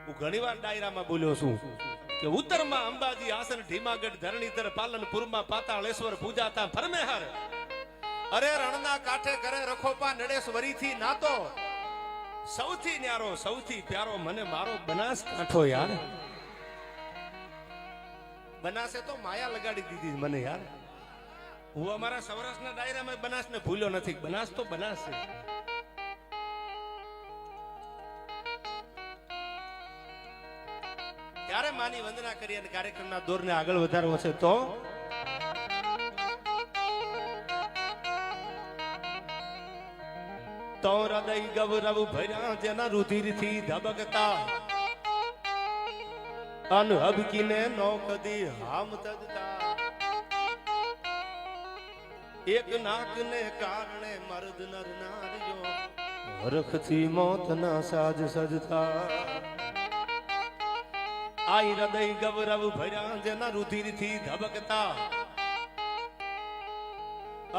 હું ઘણીવાર ડાયરામાં બોલ્યો છું કે ઉત્તરમાં અંબાજી આસન ઢીમાગઢ ધરણીધર પાલનપુરમાં પાતાળેશ્વર પૂજાતા ફરમેહર અરે રણના કાંઠે કરે રખોપા નડેશ વરીથી નાતો સૌથી ન્યારો સૌથી પ્યારો મને મારો બનાસ કાંઠો યાર બનાસે તો માયા લગાડી દીધી મને યાર હું અમારા સૌરાષ્ટ્રના ડાયરામાં બનાસને ભૂલ્યો નથી બનાસ તો બનાસ છે ત્યારે માની વંદના કરી અને કાર્યક્રમના દોરને આગળ વધારવો છે તો હૃદય ગૌરવ ભર્યા જેના રુધિરથી ધબકતા અનહબકીને નો કદી હામ તજતા એક નાકને કારણે મર્દ નર નારીઓ હરખથી મોતના સાજ સજતા આઈ હૃદય ગૌરવ ભર્યા જેના રુધિરથી ધબકતા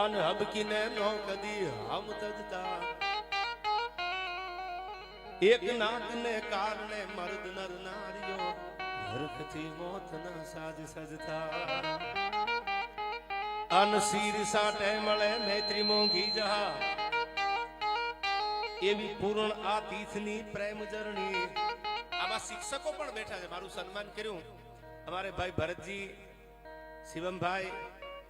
અનહબકીને નો કદી હામ તજતા એક નાકને કારણે મર્દ નર નારીઓ હરખથી મોતના સાજ સજતા અન શીર સાટે મળે મૈત્રી મોંઘી જહા એવી પૂર્ણ આ તીર્થની પ્રેમ જર્ની આમાં શિક્ષકો પણ બેઠા છે મારું સન્માન કર્યું અમારે ભાઈ ભરતજી શિવમભાઈ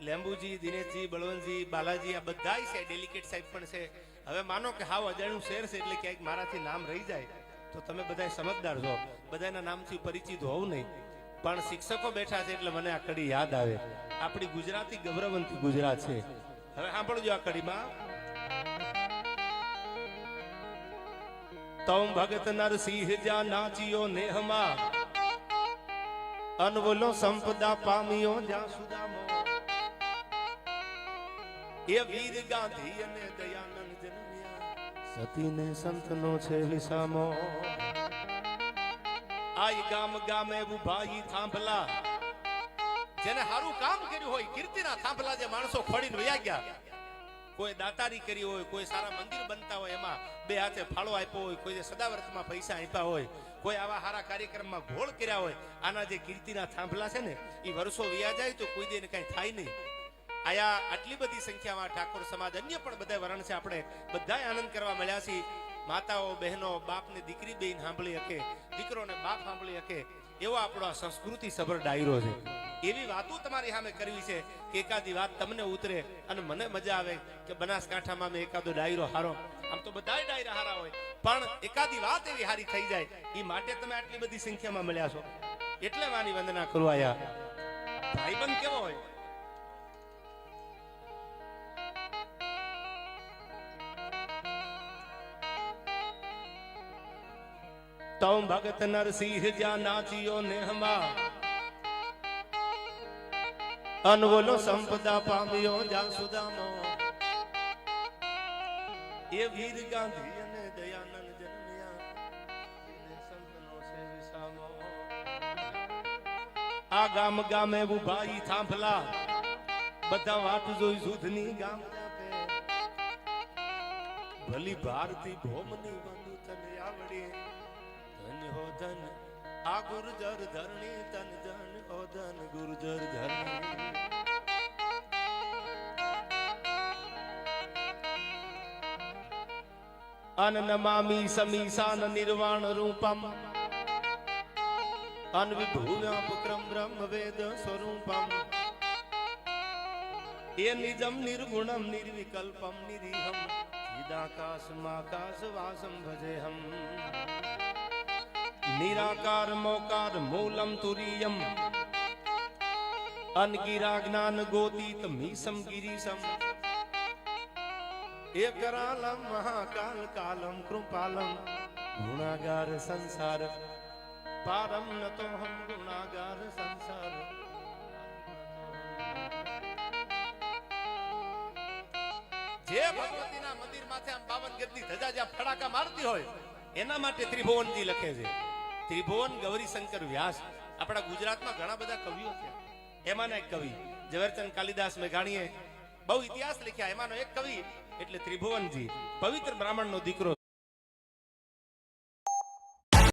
લેંબુજી દિનેશજી બળવંતજી બાલાજી આ બધા છે ડેલિકેટ સાહેબ પણ છે હવે માનો કે હાવ અજાણ્યું શહેર છે એટલે ક્યાંક મારાથી નામ રહી જાય તો તમે બધા સમજદાર છો બધાના નામથી પરિચિત હોવું નહીં પણ શિક્ષકો બેઠા છે એટલે મને આ કડી યાદ આવે આપણી ગુજરાતી ગૌરવંતી ગુજરાત છે હવે સાંભળજો આ કડીમાં તમ ભગત નરસિંહ જા નાચિયો નેહમાં અનવોલો સંપદા પામ્યો જ્યાં સુદામો એ વીર ગાંધી અને દયાનંદ જન્મ્યા સતીને સંતનો છે વિસામો આઈ ગામ ગામે ઉભાઈ થાંભલા જેને સારું કામ કર્યું હોય કીર્તિના થાંભલા જે માણસો ખોડીને વયા ગયા કોઈ દાતારી કરી હોય કોઈ સારા મંદિર બનતા હોય એમાં બે હાથે ફાળો આપ્યો હોય કોઈ સદાવ્રતમાં પૈસા આપ્યા હોય કોઈ આવા સારા કાર્યક્રમમાં ઘોળ કર્યા હોય આના જે કીર્તિના થાંભલા છે ને એ વર્ષો વયા જાય તો કોઈ દેને કઈ થાય નહીં આયા આટલી બધી સંખ્યામાં ઠાકોર સમાજ અન્ય પણ બધા વરણ છે આપણે બધા આનંદ કરવા મળ્યા છીએ માતાઓ બહેનો બાપને દીકરી બેન સાંભળી શકે દીકરોને બાપ સાંભળી શકે એવો આપણો આ સંસ્કૃતિ સભર ડાયરો છે એવી વાતો તમારી સામે કરવી છે કે એકાદી વાત તમને ઉતરે અને મને મજા આવે કે બનાસકાંઠામાં મેં એકાદો ડાયરો હારો આમ તો બધા ડાયરા હારા હોય પણ એકાદી વાત એવી હારી થઈ જાય એ માટે તમે આટલી બધી સંખ્યામાં મળ્યા છો એટલે માની વંદના કરવા આયા ભાઈબંધ કેવો હોય તમ ભગત નરસિંહ જા નાચિયો નેહમાં અનવોલો સંપદા પામ્યો જ્યાં સુદામો એ વીર ગાંધી અને દયાનંદ જન્મ્યા સંતનો છે વિસામો આ ગામ ગામે ઉભાઈ થાંભલા બધા વાટ જોઈ સુધની ગામ ભલી ભારતી ભોમની બંધુ તને આવડી ધન હો ધન આ ગુર્જર ધરણી તન ધન હો ધન ગુર્જર ધરણી અન નમામી સમીસાન નિર્વાણ રૂપમ અન વિભૂવ્યાપક્રમ બ્રહ્મ વેદ સ્વરૂપમ એ નિજમ નિર્ગુણમ નિર્વિકલ્પમ નિરીહમ ચિદાકાશમાકાશ વાસમ ભજેહમ નિરાકાર મોકાર મૂલમ તુરીયમ અનગિરા જ્ઞાન ગોતીત મીસમ ગિરીશમ એકરાલમ મહાકાલ કાલમ કૃપાલમ ગુણાગાર સંસાર પારમ નતો હમ ગુણાગાર સંસાર જે ભગવતીના મંદિર માથે આમ 52 ગજની ધજા જ્યાં ફડાકા મારતી હોય એના માટે ત્રિભુવનજી લખે છે ત્રિભુવન ગૌરી શંકર વ્યાસ આપણા ગુજરાતમાં ઘણા બધા કવિઓ છે એમાંના એક કવિ ઝવેરચંદ કાલિદાસ મેઘાણીએ બહુ ઇતિહાસ લખ્યા એમાંનો એક કવિ એટલે ત્રિભુવનજી પવિત્ર બ્રાહ્મણનો દીકરો